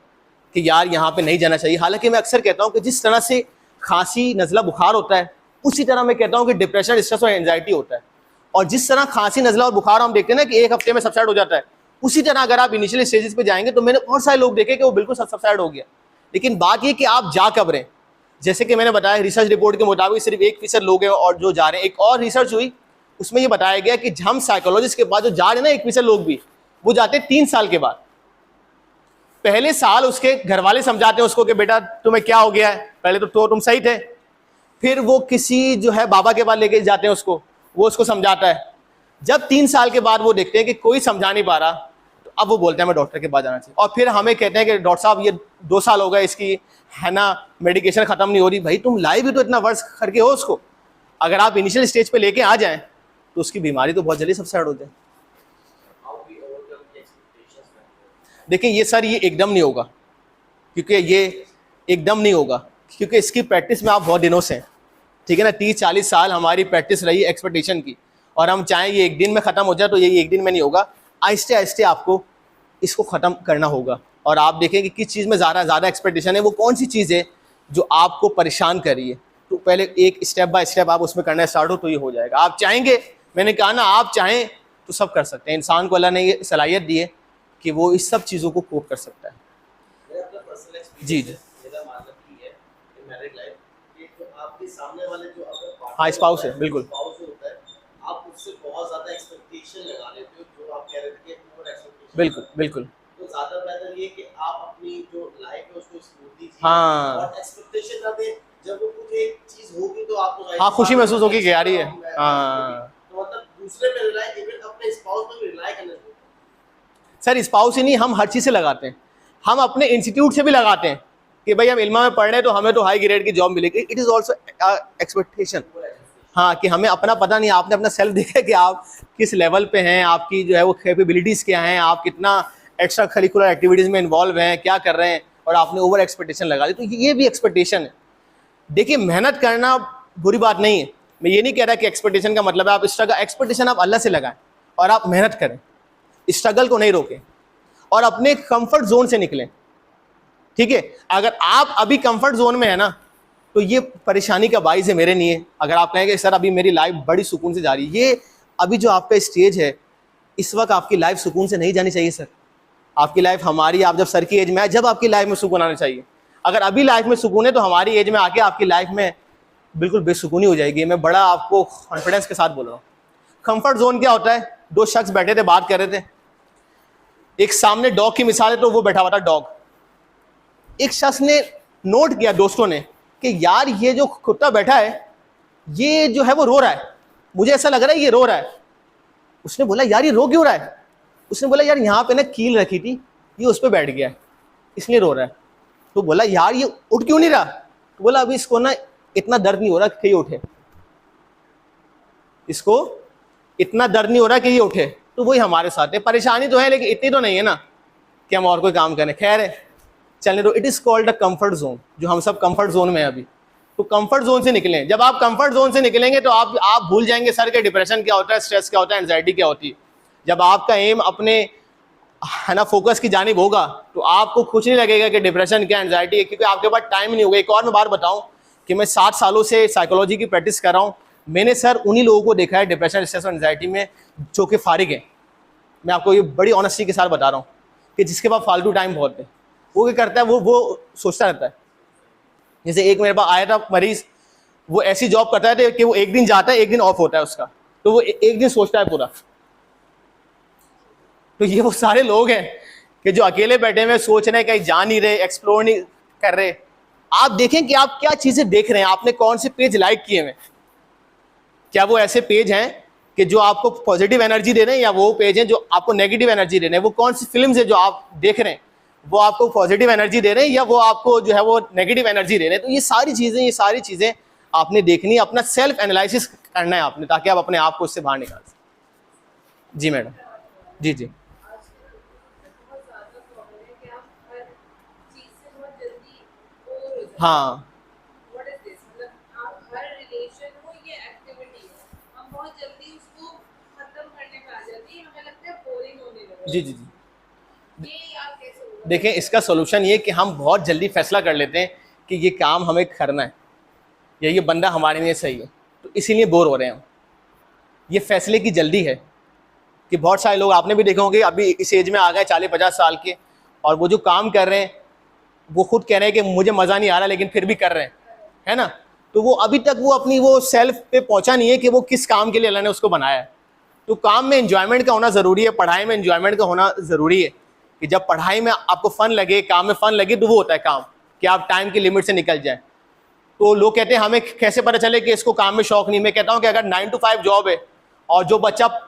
कि यार यहाँ पे नहीं जाना चाहिए। हालांकि मैं अक्सर कहता हूँ कि जिस तरह से खांसी नज़ला बुखार होता है, उसी तरह मैं कहता हूँ कि डिप्रेशन, स्ट्रेस और एंजाइटी होता है। और जिस तरह खांसी नज़ला और बुखार हम देखते हैं ना कि 1 हफ्ते में सबसाइड हो जाता है, उसी तरह अगर आप इनिशियल स्टेजेस पे जाएंगे तो मैंने बहुत सारे लोग देखे कि वो बिल्कुल सबसाइड हो गया। लेकिन बात ये कि आप जा कब रहे हैं। जैसे कि मैंने बताया रिसर्च रिपोर्ट के मुताबिक सिर्फ 1% लोग हैं और जो जा रहे हैं। एक और रिसर्च हुई उसमें ये बताया गया कि हम साइकोलॉजिस्ट के पास जो जा रहे हैं ना 1% लोग भी, वो जाते हैं 3 साल के बाद। पहले साल उसके घर वाले समझाते हैं उसको कि बेटा तुम्हें क्या हो गया है, पहले तो तुम सही थे। फिर वो किसी जो है बाबा के पास लेके जाते हैं उसको, वो उसको समझाता है। जब 3 साल के बाद वो देखते हैं कि कोई समझा नहीं पा रहा, तो अब वो बोलते हैं मैं डॉक्टर के पास जाना चाहिए। और फिर हमें कहते हैं कि डॉक्टर साहब ये 2 साल हो गए इसकी है ना मेडिकेशन खत्म नहीं हो रही। भाई तुम लाए भी तो इतना वर्ष करके हो उसको, अगर आप इनिशियल स्टेज पे लेके आ जाएं तो उसकी बीमारी तो बहुत जल्दी सबसाइड हो जाए। देखिए ये सर ये एकदम नहीं होगा, क्योंकि ये एकदम नहीं होगा, क्योंकि इसकी प्रैक्टिस में आप बहुत दिनों से, ठीक है ना, 30-40 साल हमारी प्रैक्टिस रही एक्सपेक्टेशन की, और हम चाहें ये 1 दिन में ख़त्म हो जाए तो ये 1 दिन में नहीं होगा। आहिस्ते आहिस्ते आपको इसको ख़त्म करना होगा। और आप देखें कि किस चीज़ में ज़्यादा एक्सपेक्टेशन है, वो कौन सी चीज़ है जो आपको परेशान कर रही है। तो पहले एक स्टेप बाय स्टेप आप उसमें करना स्टार्ट हो तो ये हो जाएगा। आप चाहेंगे, मैंने कहा ना, आप चाहें तो सब कर सकते हैं। इंसान को अल्लाह ने ये सलाहियत दी है कि वो इस सब चीज़ों को कोप कर सकता है। जी जी हाँ स्पाउस है बिल्कुल, आप उससे बहुत ज्यादा एक्सपेक्टेशन लगा लेते हो, जो आप कह रहे थे कि ओवर एक्सपेक्टेशन। बिल्कुल बिल्कुल। तो ज्यादा बेहतर ये कि आप अपनी जो लाइफ है उसको स्मूथ कीजिए हाँ और एक्सपेक्टेशन ना दें। जब वो कुछ एक चीज होगी तो आपको हाँ खुशी महसूस होगी कि यार ये हाँ। तो मतलब दूसरे पे रिलाई, इवन अपने स्पाउस पे भी रिलाई करना चाहिए। सर स्पाउस ही नहीं, हम हर चीज़ से लगाते हैं। हम अपने इंस्टीट्यूट से भी लगाते हैं कि भाई हम इल्मा में पढ़ रहे हैं तो हमें तो हाई ग्रेड की जॉब मिलेगी। It is also expectation. हाँ कि हमें अपना पता नहीं, आपने अपना सेल्फ देखा कि आप किस लेवल पे हैं, आपकी जो है वो कैपेबिलिटीज़ क्या हैं, आप कितना एक्स्ट्रा करिकुलर एक्टिविटीज़ में इन्वॉल्व हैं, क्या कर रहे हैं, और आपने ओवर एक्सपेक्टेशन लगा दी, तो ये भी एक्सपेक्टेशन है। देखिए मेहनत करना बुरी बात नहीं है, मैं ये नहीं कह रहा कि एक्सपेक्टेशन का मतलब है आप एक्स्ट्रा का एक्सपेक्टेशन आप अल्लाह से लगाएं और आप मेहनत करें। स्ट्रगल को नहीं रोकें और अपने कंफर्ट जोन से निकलें। ठीक है, अगर आप अभी कंफर्ट जोन में है ना, तो ये परेशानी का बाइस है मेरे लिए। अगर आप कहेंगे सर अभी मेरी लाइफ बड़ी सुकून से जा रही है, ये अभी जो आपका स्टेज है, इस वक्त आपकी लाइफ सुकून से नहीं जानी चाहिए सर। आपकी लाइफ हमारी, आप जब सर की एज में है, जब आपकी लाइफ में सुकून आना चाहिए। अगर अभी लाइफ में सुकून है तो हमारी एज में आके आपकी लाइफ में बिल्कुल बेसुकूनी हो जाएगी। मैं बड़ा आपको कॉन्फिडेंस के साथ बोल रहा हूँ। कंफर्ट जोन क्या होता है? दो शख्स बैठे थे, बात कर रहे थे, एक सामने डॉग की मिसाल है तो वो बैठा हुआ था डॉग। एक शख्स ने नोट किया, दोस्तों ने, कि यार ये जो कुत्ता बैठा है ये जो है वो रो रहा है, मुझे ऐसा लग रहा है ये रो रहा है। उसने बोला यार ये रो क्यों रहा है? उसने बोला यार यहाँ पे ना कील रखी थी, ये उस पर बैठ गया है इसलिए रो रहा है। तो बोला यार ये उठ क्यों नहीं रहा? तो बोला अभी इसको ना इतना दर्द नहीं हो रहा कि ये उठे, इसको इतना दर्द नहीं हो रहा कि ये उठे। तो वही हमारे साथ है, परेशानी तो है लेकिन इतनी तो नहीं है ना कि हम और कोई काम करें। खैर है, चलने दो। It is called a comfort zone, जो हम सब कंफर्ट जोन में है अभी। तो कंफर्ट जोन से निकलें। जब आप कंफर्ट जोन से निकलेंगे तो आप भूल जाएंगे सर के डिप्रेशन क्या होता है, स्ट्रेस क्या होता है, एंजाइटी क्या होती है। जब आपका एम अपने है ना फोकस की जानिब होगा तो आपको कुछ नहीं लगेगा कि डिप्रेशन क्या, एंजाइटी है, क्योंकि आपके पास टाइम नहीं होगा। एक और मैं बात बताऊं कि मैं 7 सालों से साइकोलॉजी की प्रैक्टिस कर रहा हूं। मैंने सर उन्हीं लोगों को देखा है डिप्रेशन, स्ट्रेस और एंजाइटी में जो कि फारिग है। मैं आपको ये बड़ी ऑनेस्टी के साथ बता रहा हूँ कि जिसके पास फालतू टाइम बहुत है, वो क्या करता है, वो सोचता रहता है। जैसे एक मेरे पास आया था मरीज, वो ऐसी जॉब करता है कि वो एक दिन जाता है, एक दिन ऑफ होता है उसका, तो वो एक दिन सोचता है पूरा। तो ये वो सारे लोग हैं कि जो अकेले बैठे हुए सोच रहे हैं, कहीं जा नहीं रहे, एक्सप्लोर नहीं कर रहे। आप देखें कि आप क्या चीजें देख रहे हैं, आपने कौन से पेज लाइक किए हुए। क्या वो ऐसे पेज हैं कि जो आपको पॉजिटिव एनर्जी दे रहे हैं, या वो पेज हैं जो आपको नेगेटिव एनर्जी दे रहे हैं? वो कौन सी फिल्म है जो आप देख रहे हैं, वो आपको पॉजिटिव एनर्जी दे रहे हैं या वो आपको जो है वो नेगेटिव एनर्जी दे रहे हैं? तो ये सारी चीजें आपने देखनी है, अपना सेल्फ एनालिसिस करना है आपने, ताकि आप अपने आप को इससे बाहर निकाल सकें। जी मैडम, जी जी। हाँ जी जी जी। देखें, इसका सोल्यूशन ये कि हम बहुत जल्दी फैसला कर लेते हैं कि ये काम हमें करना है या ये बंदा हमारे लिए सही है, तो इसीलिए बोर हो रहे हैं हम। ये फैसले की जल्दी है कि बहुत सारे लोग आपने भी देखे होंगे अभी इस एज में आ गए 40-50 साल के, और वो जो काम कर रहे हैं वो खुद कह रहे हैं कि मुझे मज़ा नहीं आ रहा, लेकिन फिर भी कर रहे हैं, है ना। तो वो अभी तक वो अपनी वो सेल्फ पे पहुंचा नहीं है कि वो किस काम के लिए अल्लाह ने उसको बनाया है। तो काम में एंजॉयमेंट का होना ज़रूरी है, पढ़ाई में एंजॉयमेंट का होना ज़रूरी है कि जब पढ़ाई में आपको फ़न लगे, काम में फ़न लगे, तो वो होता है काम कि आप टाइम की लिमिट से निकल जाए। तो लोग कहते हैं हमें कैसे पता चले कि इसको काम में शौक नहीं। मैं कहता हूँ कि अगर 9 to 5 जॉब है और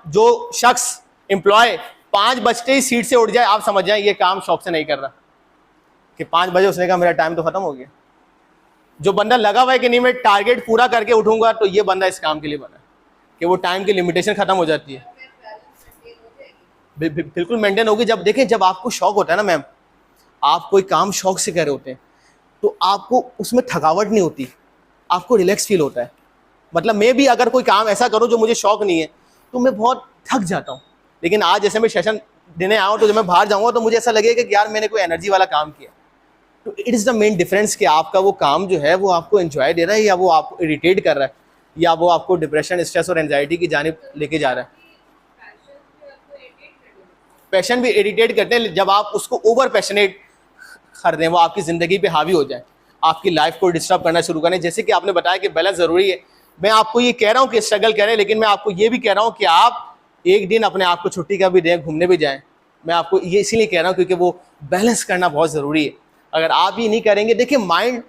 जो शख्स एम्प्लॉय 5 बजते ही सीट से उठ जाए, आप समझ जाए ये काम शौक से नहीं कर रहा, कि 5 बजे उसने कहा मेरा टाइम तो खत्म हो गया। जो बंदा लगा हुआ है कि नहीं मैं टारगेट पूरा करके उठूंगा, तो ये बंदा इस काम के लिए बना है कि वो टाइम की लिमिटेशन खत्म हो जाती है। बिल्कुल मेंटेन होगी। जब देखें, जब आपको शौक होता है ना मैम, आप कोई काम शौक से कर रहे होते हैं तो आपको उसमें थकावट नहीं होती, आपको रिलैक्स फील होता है। मतलब मैं भी अगर कोई काम ऐसा करूं जो मुझे शौक नहीं है तो मैं बहुत थक जाता हूं, लेकिन आज जैसे मैं सेशन देने आया हूं तो जब मैं बाहर जाऊंगा तो मुझे ऐसा लगेगा कि यार मैंने कोई एनर्जी वाला काम किया। तो it is the main difference कि आपका वो काम जो है वो आपको एंजॉय दे रहा है या वो आपको इरिटेट कर रहा है, या वो आपको डिप्रेशन, स्ट्रेस और एंजाइटी की जानिब लेके जा रहा है। पैशन भी इरिटेट करते हैं जब आप उसको ओवर पैशनेट कर दें, वो आपकी ज़िंदगी पे हावी हो जाए, आपकी लाइफ को डिस्टर्ब करना शुरू करें। जैसे कि आपने बताया कि बैलेंस ज़रूरी है। मैं आपको ये कह रहा हूँ कि स्ट्रगल करें, लेकिन मैं आपको ये भी कह रहा हूँ कि आप एक दिन अपने आप को छुट्टी का भी दें, घूमने भी जाएं। मैं आपको ये इसीलिए कह रहा हूँ क्योंकि वो बैलेंस करना बहुत ज़रूरी है। अगर आप ये नहीं करेंगे, देखिए माइंड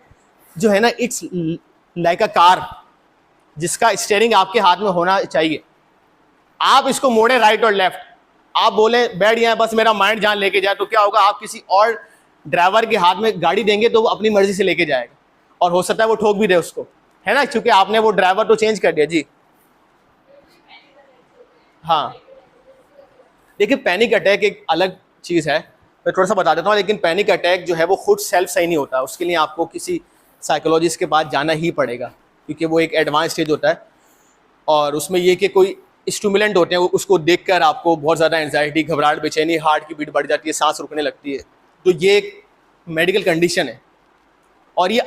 जो है ना, इट्स लाइक अ कार जिसका स्टीयरिंग आपके हाथ में होना चाहिए। आप इसको मोड़े राइट और लेफ्ट, आप बोले बैठ जाए बस मेरा माइंड जहाँ लेके जाए, तो क्या होगा, आप किसी और ड्राइवर के हाथ में गाड़ी देंगे तो वो अपनी मर्जी से लेके जाएगा, और हो सकता है वो ठोक भी दे उसको, है ना, क्योंकि आपने वो ड्राइवर तो चेंज कर दिया। जी हाँ, देखिए पैनिक अटैक एक अलग चीज़ है, मैं थोड़ा सा बता देता हूँ। लेकिन पैनिक अटैक जो है वो खुद सेल्फ सही नहीं होता, उसके लिए आपको किसी साइकोलॉजिस्ट के पास जाना ही पड़ेगा, क्योंकि वो एक एडवांस स्टेज होता है। और उसमें ये कि कोई स्टिमुलेंट होते हैं, उसको देखकर आपको बहुत ज़्यादा एंजाइटी, घबराहट, बेचैनी, हार्ट की बीट बढ़ जाती है, सांस रुकने लगती है। तो ये एक मेडिकल कंडीशन है और ये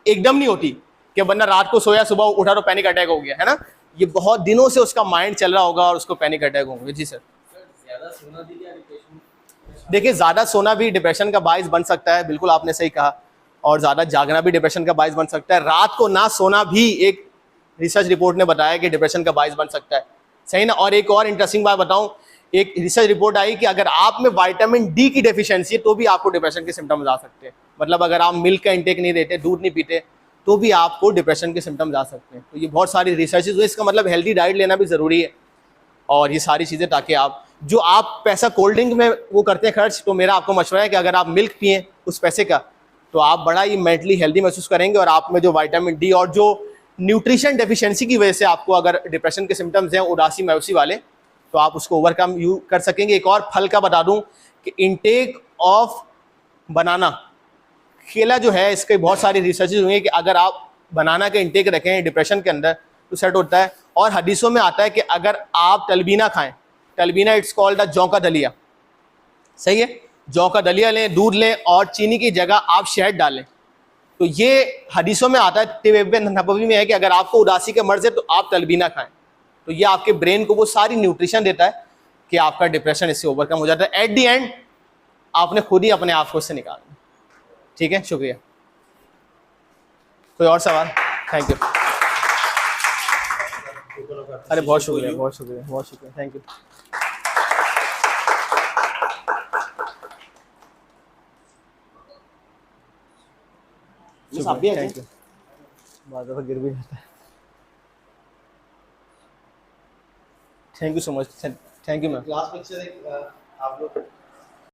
एकदम नहीं होती कि बंदा रात को सोया सुबह उठा तो पैनिक अटैक हो गया, है ना। ये बहुत दिनों से उसका माइंड चल रहा होगा और उसको पैनिक अटैक होंगे। जी सर। ज्यादा सोना भी क्या डिप्रेशन? देखिए, ज़्यादा सोना भी डिप्रेशन का बायस बन सकता है, बिल्कुल आपने सही कहा, और ज़्यादा जागना भी डिप्रेशन का बायस बन सकता है। रात को ना सोना भी एक रिसर्च रिपोर्ट ने बताया कि डिप्रेशन का बायस बन सकता है, सही ना। और एक और इंटरेस्टिंग बात बताऊं, एक रिसर्च रिपोर्ट आई कि अगर आप में विटामिन डी की डेफिशिएंसी है तो भी आपको डिप्रेशन के सिम्टम्स आ सकते हैं। मतलब अगर आप मिल्क का इंटेक नहीं देते, दूध नहीं पीते, तो भी आपको डिप्रेशन के सिम्टम्स आ सकते हैं। तो ये बहुत सारी रिसर्चेज हुई, इसका मतलब हेल्दी डाइट लेना भी ज़रूरी है और ये सारी चीज़ें, ताकि आप जो आप पैसा कोल्ड ड्रिंक में वो करते हैं खर्च, तो मेरा आपको मशवरा है कि अगर आप मिल्क पिएं उस पैसे का, तो आप बड़ा ही मेंटली हेल्दी महसूस करेंगे और आप में जो विटामिन डी और जो न्यूट्रिशन डेफिशिएंसी की वजह से आपको अगर डिप्रेशन के सिम्टम्स हैं उदासी मायूसी वाले, तो आप उसको ओवरकम कर सकेंगे। एक और फल का बता दूं कि इनटेक ऑफ बनाना, केला जो है, इसके बहुत सारी रिसर्चेज हुई हैं कि अगर आप बनाना का इंटेक रखें डिप्रेशन के अंदर तो सेट होता है। और हदीसों में आता है कि अगर आप तलबीना खाएं, तलबीना इट्स कॉल्ड द जौ का दलिया, सही है, जौ का दलिया लें, दूध लें और चीनी की जगह आप शहद डालें, तो ये हदीसों में आता है, तिब नबवी में है कि अगर आपको उदासी के मर्ज है तो आप तलबीना खाएं, तो ये आपके ब्रेन को वो सारी न्यूट्रिशन देता है कि आपका डिप्रेशन इससे ओवरकम हो जाता है। एट दी एंड आपने खुद ही अपने आप को इससे निकालना। ठीक है, शुक्रिया। कोई और सवाल? Thank you. अरे बहुत शुक्रिया, बहुत शुक्रिया, बहुत शुक्रिया, थैंक यू। आप भी थैंक यू। बाद में गिर भी जाता है। Thank you so much, thank you ma'am. Class picture एक आप लोग